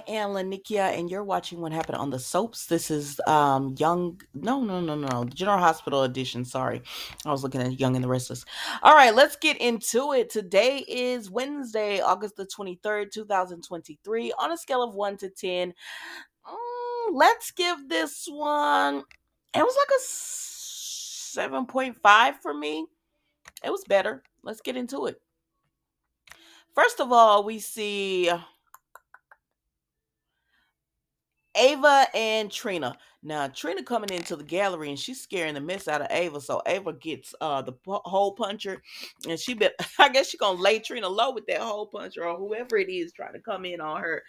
am Lanikia, and you're watching What Happened on the Soaps. This is Young. No, General Hospital edition. Sorry, I was looking at Young and the Restless. All right, let's get into it. Today is Wednesday, August the 23rd, 2023. On a scale of 1 to 10, let's give this one. It was like a 7.5 for me. It was better. Let's get into it. First of all, we see Ava and Trina. Now Trina coming into the gallery and she's scaring the mess out of Ava. So Ava gets the hole puncher, and she bet I guess she gonna lay Trina low with that hole puncher or whoever it is trying to come in on her.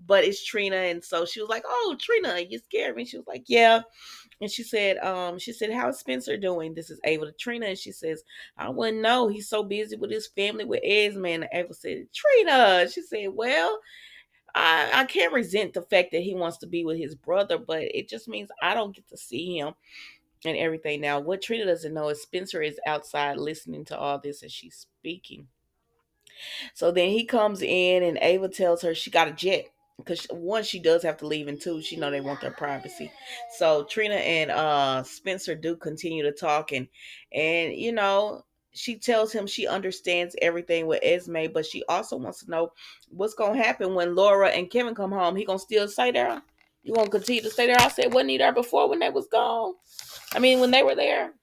But it's Trina, and so she was like, "Oh, Trina, you scared me." She was like, "Yeah." And she said, "How's Spencer doing?" This is Ava to Trina, and she says, "I wouldn't know. He's so busy with his family with Esme." And Ava said, "Trina," she said, "Well, I can't resent the fact that he wants to be with his brother, but it just means I don't get to see him and everything." Now, what Trina doesn't know is Spencer is outside listening to all this as she's speaking. So then he comes in, and Ava tells her she got a jet because one, she does have to leave, and two, she know they want their privacy. So Trina and Spencer do continue to talk, and she tells him she understands everything with Esme, but she also wants to know what's gonna happen when Laura and Kevin come home. He gonna still stay there? You gonna continue to stay there? I said, wasn't he there before when they was gone? I mean, when they were there.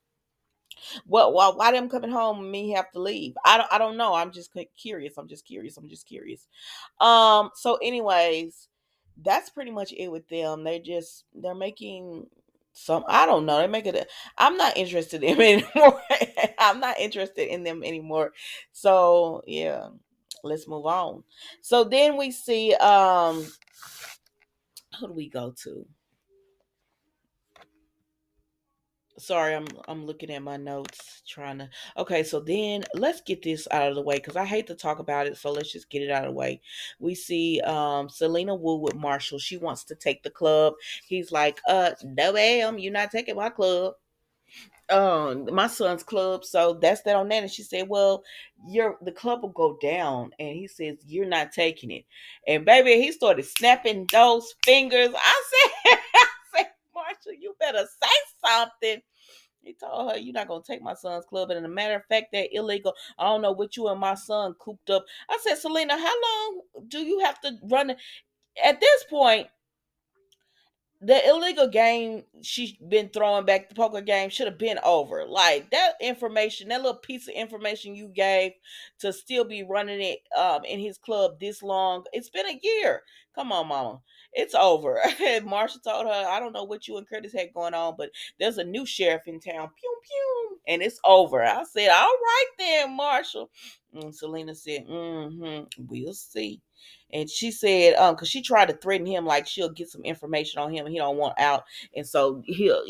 Well, why them coming home and me have to leave? I don't know. I'm just curious. I'm just curious. So anyways, that's pretty much it with them. They're making some, I don't know. They make it I'm not interested in them anymore. I'm not interested in them anymore. So yeah, let's move on. So then we see who do we go to? Sorry, I'm looking at my notes trying to. Okay, so then let's get this out of the way because I hate to talk about it, so let's just get it out of the way. We see Selena Wu with Marshall. She wants to take the club. He's like, no ma'am, you're not taking my club. My son's club. So that's that on that. And she said, "Well, the club will go down." And he says, "You're not taking it." And baby, he started snapping those fingers. I said, I said, "Marshall, you better say something." He told her, "You're not gonna take my son's club." And as a matter of fact, that illegal. I don't know what you and my son cooped up. I said, "Selena, how long do you have to run?" At this point, the illegal game she's been throwing back, the poker game, should have been over. Like that information, that little piece of information you gave to still be running it in his club this long. It's been a year. Come on, mama. It's over. And Marsha told her, "I don't know what you and Curtis had going on, but there's a new sheriff in town. Pew pew. And it's over." I said, "All right then, Marshall." And Selena said, "We'll see." And she said, because she tried to threaten him like she'll get some information on him and he don't want out. And so he'll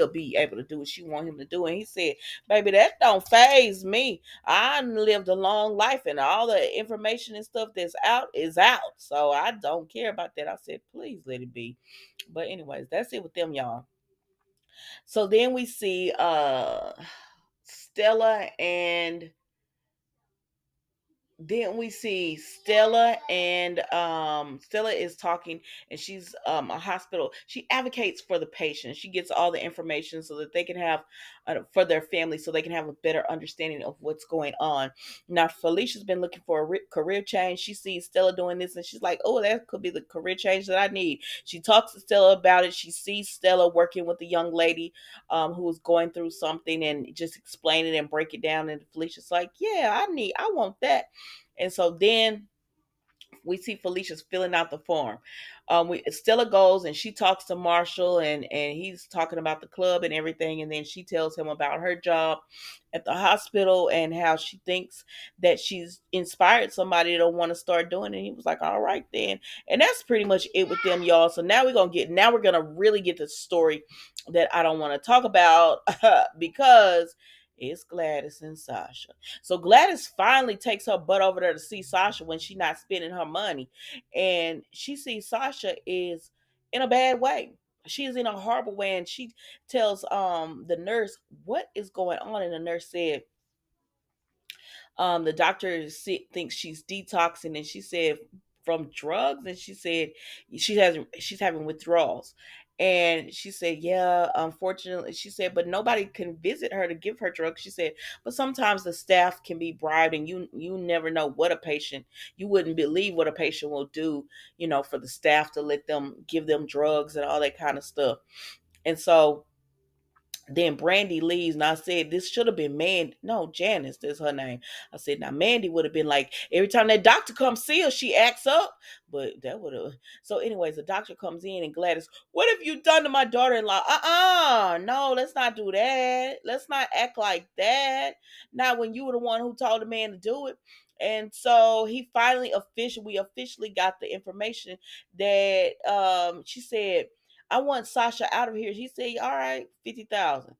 be able to do what she want him to do. And he said, "Baby, that don't phase me. I lived a long life and all the information and stuff that's out is out. So I don't care about that." I said, "Please let it be." But anyways, that's it with them, y'all. So then we see Stella and then we see Stella, and Stella is talking, and she's a hospital. She advocates for the patient. She gets all the information so that they can have for their family, so they can have a better understanding of what's going on. Now Felicia's been looking for a career change. She sees Stella doing this, and she's like, "Oh, that could be the career change that I need." She talks to Stella about it. She sees Stella working with a young lady who was going through something, and just explain it and break it down, and Felicia's like, "Yeah, I want that." And so then we see Felicia's filling out the form. Stella goes and she talks to Marshall, and he's talking about the club and everything. And then she tells him about her job at the hospital and how she thinks that she's inspired somebody to want to start doing it. And he was like, "All right then." And that's pretty much it with them, y'all. So now we're gonna really get the story that I don't want to talk about because it's Gladys and Sasha. So Gladys finally takes her butt over there to see Sasha when she's not spending her money. And she sees Sasha is in a bad way. She is in a horrible way. And she tells the nurse what is going on. And the nurse said, the doctor thinks she's detoxing. And she said, from drugs, and she said she's having withdrawals. And she said, yeah, unfortunately, she said, but nobody can visit her to give her drugs. She said, but sometimes the staff can be bribed, and you never know what a patient, you wouldn't believe what a patient will do, for the staff to let them give them drugs and all that kind of stuff. And so then Brandy leaves, and I said, this should have been Mandy. No, Janice is her name. I said, now Mandy would have been like, every time that doctor comes see her, she acts up. But that would have. So, anyways, the doctor comes in, and Gladys, what have you done to my daughter in law? No, let's not do that. Let's not act like that. Not when you were the one who told the man to do it. And so we officially got the information that she said, I want Sasha out of here. She said, all right, 50,000.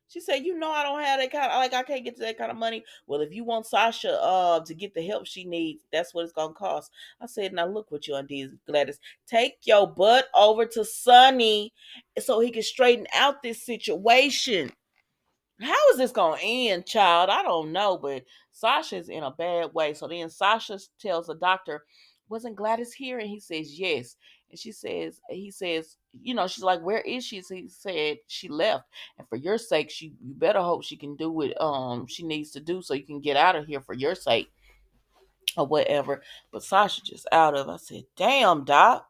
She said, I don't have that kind of, like, I can't get to that kind of money. Well, if you want Sasha to get the help she needs, that's what it's gonna cost. I said, now look what you undid, Gladys. Take your butt over to Sonny so he can straighten out this situation. How is this gonna end, child? I don't know, but Sasha's in a bad way. So then Sasha tells the doctor, wasn't Gladys here? And he says, yes. And he says, she's like, where is she? So he said she left. And for your sake, you better hope she can do what she needs to do so you can get out of here for your sake or whatever. But Sasha just out of it. I said, damn, doc.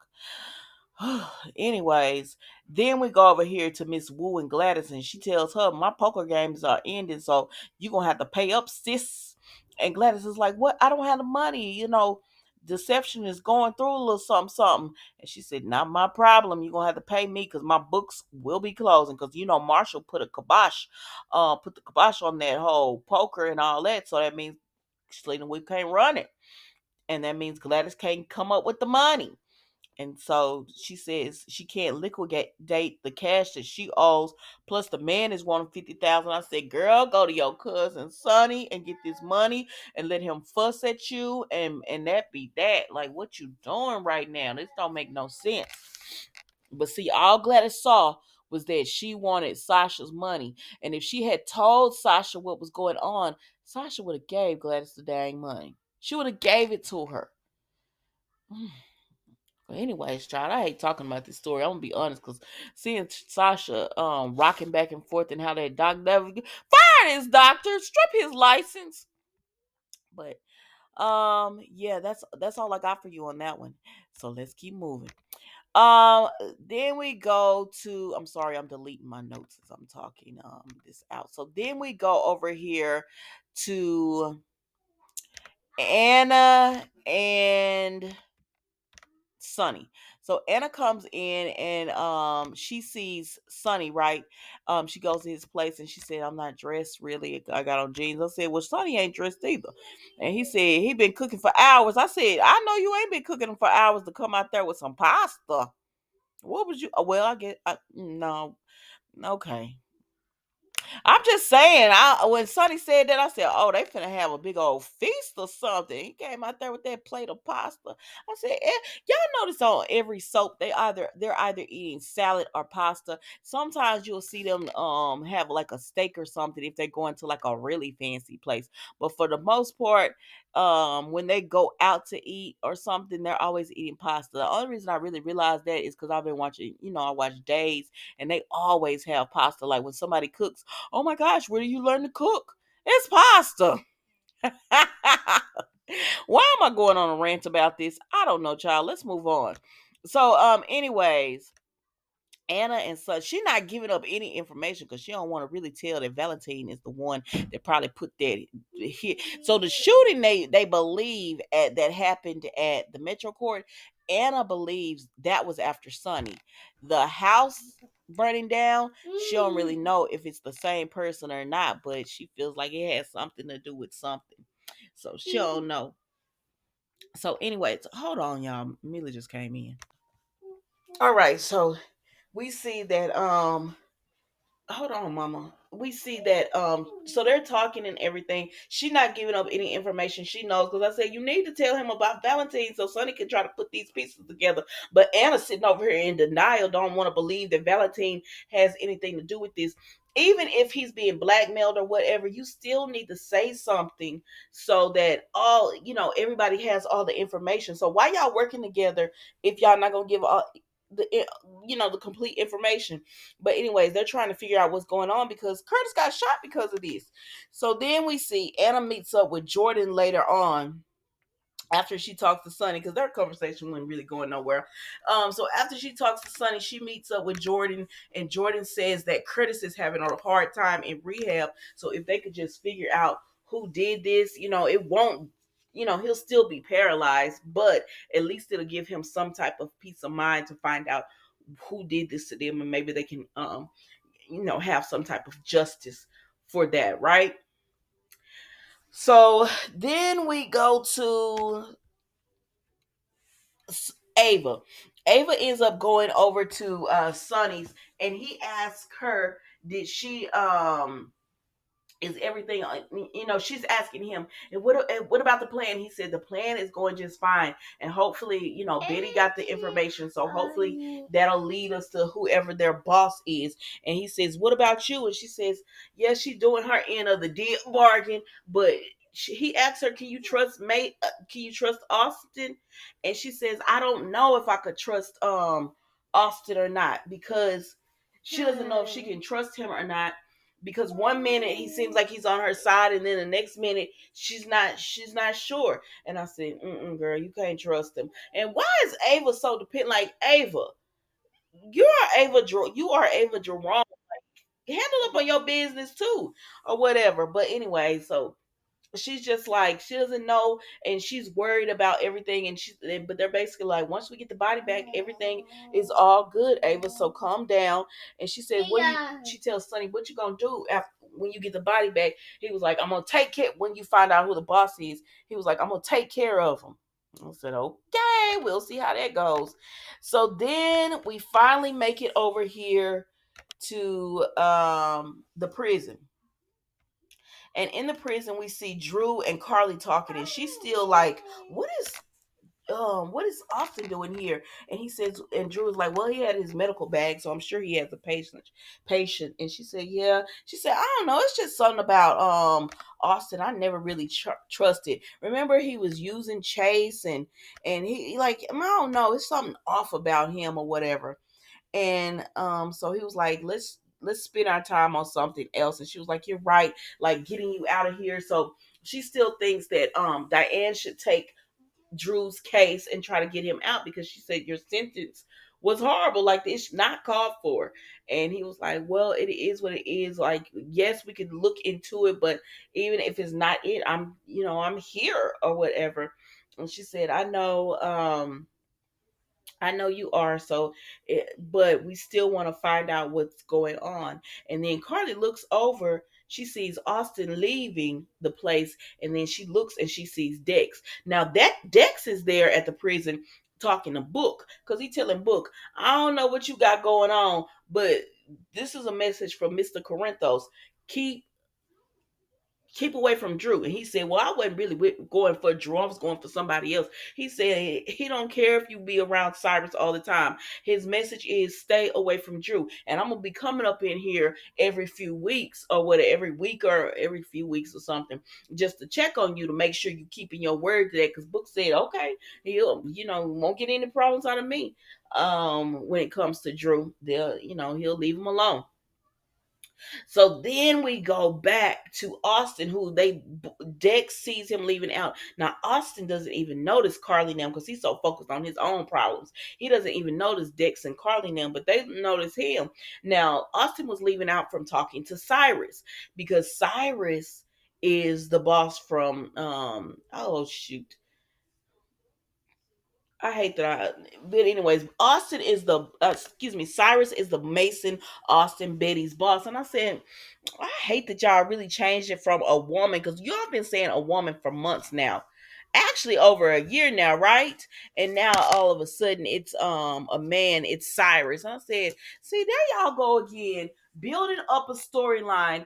Anyways, then we go over here to Miss Wu and Gladys, and she tells her, my poker games are ending, so you're gonna have to pay up, sis. And Gladys is like, what? I don't have the money, deception is going through a little something something. And she said, not my problem, you're gonna have to pay me because my books will be closing, because Marshall put the kibosh on that whole poker and all that. So that means Selena, we can't run it, and that means Gladys can't come up with the money. And so she says she can't liquidate the cash that she owes. Plus, the man is wanting 50,000. I said, "Girl, go to your cousin Sonny and get this money and let him fuss at you, and that be that. Like, what you doing right now? This don't make no sense." But see, all Gladys saw was that she wanted Sasha's money, and if she had told Sasha what was going on, Sasha would have gave Gladys the dang money. She would have gave it to her. But anyways, child, I hate talking about this story. I'm gonna be honest, cause seeing Sasha rocking back and forth and how that doctor fire his doctor, strip his license. But yeah, that's all I got for you on that one. So let's keep moving. Um, then we go to, I'm sorry, I'm deleting my notes as I'm talking this out. So then we go over here to Anna and Sonny. So Anna comes in, and she sees Sonny, right? She goes to his place, and she said, I'm not dressed really. I got on jeans. I said, well, Sonny ain't dressed either. And he said he been cooking for hours. I said, I know you ain't been cooking for hours to come out there with some pasta. What was you? Well, I get no. Okay. I'm just saying, when Sonny said that, I said, "Oh, they finna have a big old feast or something." He came out there with that plate of pasta. I said, "Y'all notice on every soap they're either eating salad or pasta. Sometimes you'll see them have like a steak or something if they're going to like a really fancy place. But for the most part, when they go out to eat or something, they're always eating pasta. The only reason I really realized that is because I've been watching, I watch Days, and they always have pasta. Like when somebody cooks, oh my gosh, where do you learn to cook? It's pasta. Why am I going on a rant about this? I don't know, child. Let's move on. So, anyways, Anna and such, she not giving up any information because she don't want to really tell that Valentine is the one that probably put that here. So the shooting they believe that happened at the Metro Court, Anna believes that was after Sonny. The house burning down, she don't really know if it's the same person or not, but she feels like it has something to do with something. So she don't know. So anyways, hold on, y'all. Mila just came in. All right, so we see that hold on, mama. We see that so they're talking and everything. She not giving up any information she knows, because I said you need to tell him about Valentine so Sonny can try to put these pieces together. But Anna sitting over here in denial, don't want to believe that Valentine has anything to do with this. even if he's being blackmailed or whatever, you still need to say something so that all, everybody has all the information. So why y'all working together if y'all not gonna give all the the complete information? But anyways, they're trying to figure out what's going on because Curtis got shot because of this. So then we see Anna meets up with Jordan later on after she talks to Sonny, because their conversation wasn't really going nowhere. So after she talks to Sonny, she meets up with Jordan, and Jordan says that Curtis is having a hard time in rehab. So if they could just figure out who did this, it won't. He'll still be paralyzed, but at least it'll give him some type of peace of mind to find out who did this to them, and maybe they can, have some type of justice for that, right? So then we go to Ava. Ava ends up going over to Sonny's, and he asks her, "Did she is everything?" She's asking him, and what about the plan? He said the plan is going just fine, and hopefully, Betty got the information, so hopefully that'll lead us to whoever their boss is. And he says, "What about you?" And she says, "Yeah, she's doing her end of the deal bargain, but." He asks her, "Can you trust mate? Can you trust Austin?" And she says, "I don't know if I could trust Austin or not, because she doesn't know if she can trust him or not, because one minute he seems like he's on her side, and then the next minute she's not sure." And I said, girl, you can't trust him. And why is Ava so dependent? Like, Ava, you are Ava Jerome. Handle up on your business too, or whatever. But anyway, so she's just like, she doesn't know, and she's worried about everything, but they're basically like, once we get the body back, everything is all good, Ava, so calm down. And she said, she tells Sonny, "What you gonna do after when you get the body back?" He was like, "I'm gonna take care when you find out who the boss is." He was like, "I'm gonna take care of him." I said, "Okay, we'll see how that goes." So then we finally make it over here to the prison. And in the prison, we see Drew and Carly talking, and she's still like, what is Austin doing here?" And he says, and Drew is like, "Well, he had his medical bag, so I'm sure he has a patient." And she said, "Yeah." She said, "I don't know. It's just something about Austin. I never really trusted. Remember, he was using Chase, and he like, I don't know. It's something off about him or whatever." And so he was like, let's spend our time on something else. And she was like, "You're right, like getting you out of here." So she still thinks that Diane should take Drew's case and try to get him out, because she said your sentence was horrible, like it's not called for. And he was like, "Well, it is what it is. Like, yes, we could look into it, but even if it's not it, I'm here or whatever." And she said, "I know you are, but we still want to find out what's going on." And then Carly looks over. She sees Austin leaving the place, and then she looks and she sees Dex. Now that Dex is there at the prison talking to Book, because he's telling Book, "I don't know what you got going on, but this is a message from Mr. Corinthos. Keep keep away from Drew." And he said, "Well, I wasn't really going for Drew. I was going for somebody else." He said he don't care if you be around Cyrus all the time. His message is stay away from Drew. And I'm gonna be coming up in here every few weeks or whatever, every week or every few weeks or something, just to check on you to make sure you keeping your word to that." Because Book said, "Okay, he'll, won't get any problems out of me. When it comes to Drew, he'll leave him alone." So then we go back to Austin, who Dex sees him leaving out. Now Austin doesn't even notice Carly now, because he's so focused on his own problems. He doesn't even notice Dex and Carly now, but they notice him. Now Austin was leaving out from talking to Cyrus, because Cyrus is the boss from oh shoot, I hate that. But anyways, Austin is the excuse me, Cyrus is the Mason Austin Betty's boss. And I said, I hate that y'all really changed it from a woman, because y'all been saying a woman for months now, actually over a year now, right? And now all of a sudden it's a man, it's Cyrus. And I said, see, there y'all go again, building up a storyline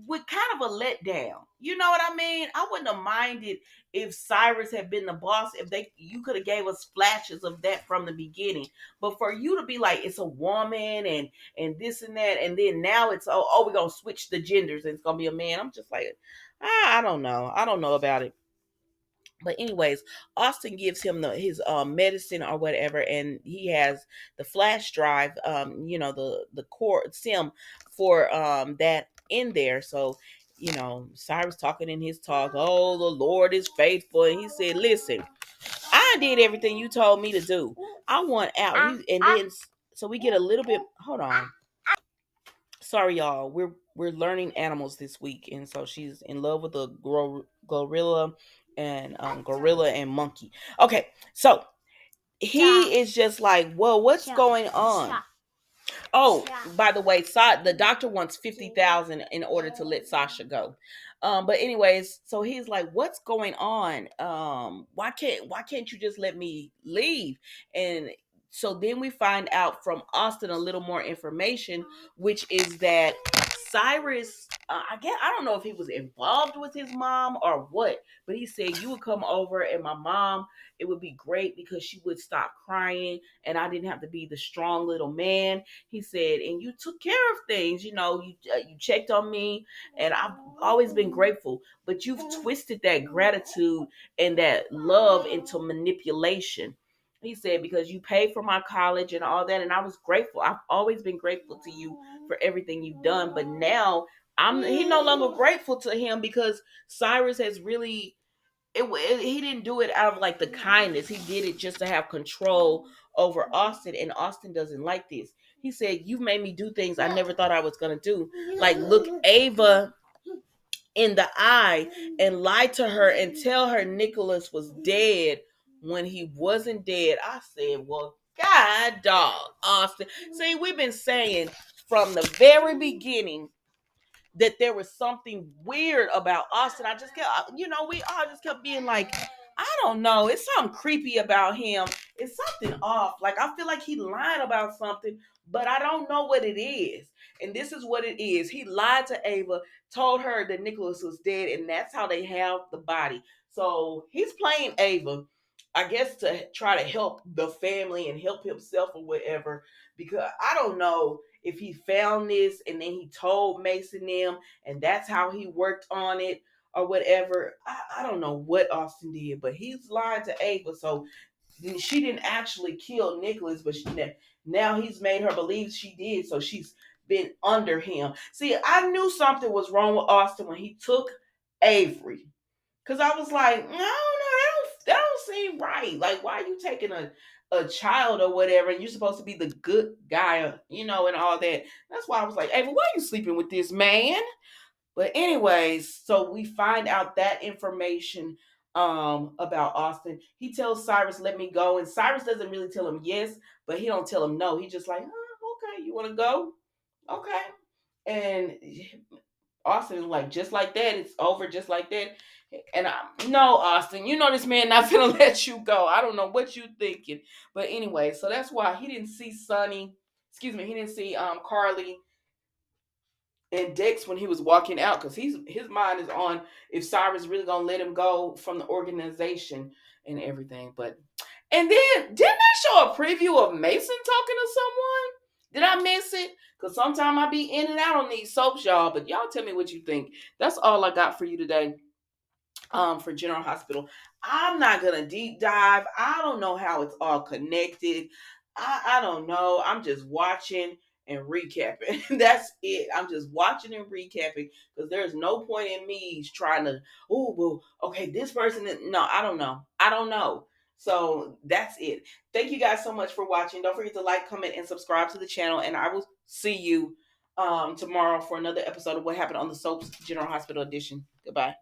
with kind of a letdown. You know what I mean? I wouldn't have minded if Cyrus had been the boss, if they you could have gave us flashes of that from the beginning. But for you to be like it's a woman and this and that, and then now it's we're gonna switch the genders and it's gonna be a man. I'm just like, I don't know. I don't know about it. But anyways, Austin gives him his medicine or whatever, and he has the flash drive, the core sim for that in there. So Cyrus talking in his talk, oh, the Lord is faithful, and he said, listen, I did everything you told me to do. I want out. And then so we get a little bit. Hold on. Sorry, y'all. We're learning animals this week, and so she's in love with a gorilla and gorilla and monkey. Okay, so he is just like, well, what's going on? Oh, by the way, the doctor wants 50,000 in order to let Sasha go. But anyways, so he's like, "What's going on? Why can't you just let me leave?" And so then we find out from Austin a little more information, which is that Cyrus, I don't know if he was involved with his mom or what, but he said you would come over and my mom, it would be great because she would stop crying and I didn't have to be the strong little man. He said, and you took care of things. You checked on me, and I've always been grateful. But you've twisted that gratitude and that love into manipulation. He said, because you paid for my college and all that, and I was grateful. I've always been grateful to you for everything you've done. But now he no longer grateful to him because Cyrus has really he didn't do it out of like the kindness. He did it just to have control over Austin, and Austin doesn't like this. He said, "You've made me do things I never thought I was gonna do, like look Ava in the eye and lie to her and tell her Nicholas was dead when he wasn't dead." I said, "Well, God, dog, Austin." See, we've been saying from the very beginning that there was something weird about Austin. I just kept, we all just kept being like, I don't know, it's something creepy about him. It's something off. Like I feel like he lied about something, but I don't know what it is. And this is what it is. He lied to Ava, told her that Nicholas was dead, and that's how they have the body. So he's playing Ava, I guess, to try to help the family and help himself or whatever. Because I don't know if he found this and then he told Mason them and that's how he worked on it or whatever. I don't know what Austin did, but he's lying to Ava. So she didn't actually kill Nicholas, but now he's made her believe she did. So she's been under him. See, I knew something was wrong with Austin when he took Avery. Cause I was like, I don't know, that don't seem right. Like, why are you taking a child or whatever, and you're supposed to be the good guy, and all that. That's why I was like, Ava, why are you sleeping with this man? But anyways, so we find out that information about Austin. He tells Cyrus, let me go. And Cyrus doesn't really tell him yes, but he don't tell him no. He just like, okay, you want to go? Okay. And Austin is like, just like that, it's over just like that. And no, Austin, this man not gonna let you go. I don't know what you thinking. But anyway, so that's why he didn't see Sonny. Excuse me, he didn't see Carly and Dex when he was walking out because his mind is on if Cyrus really gonna let him go from the organization and everything. But and then didn't they show a preview of Mason talking to someone? Did I miss it? Because sometimes I be in and out on these soaps, y'all. But y'all tell me what you think. That's all I got for you today. For General Hospital. I'm not gonna deep dive. I don't know how it's all connected. I don't know. I'm just watching and recapping. That's it. I'm just watching and recapping because there's no point in me trying to, oh, well, okay, this person. No, I don't know. I don't know. So that's it. Thank you guys so much for watching. Don't forget to like, comment, and subscribe to the channel. And I will see you tomorrow for another episode of What Happened on the Soaps General Hospital Edition. Goodbye.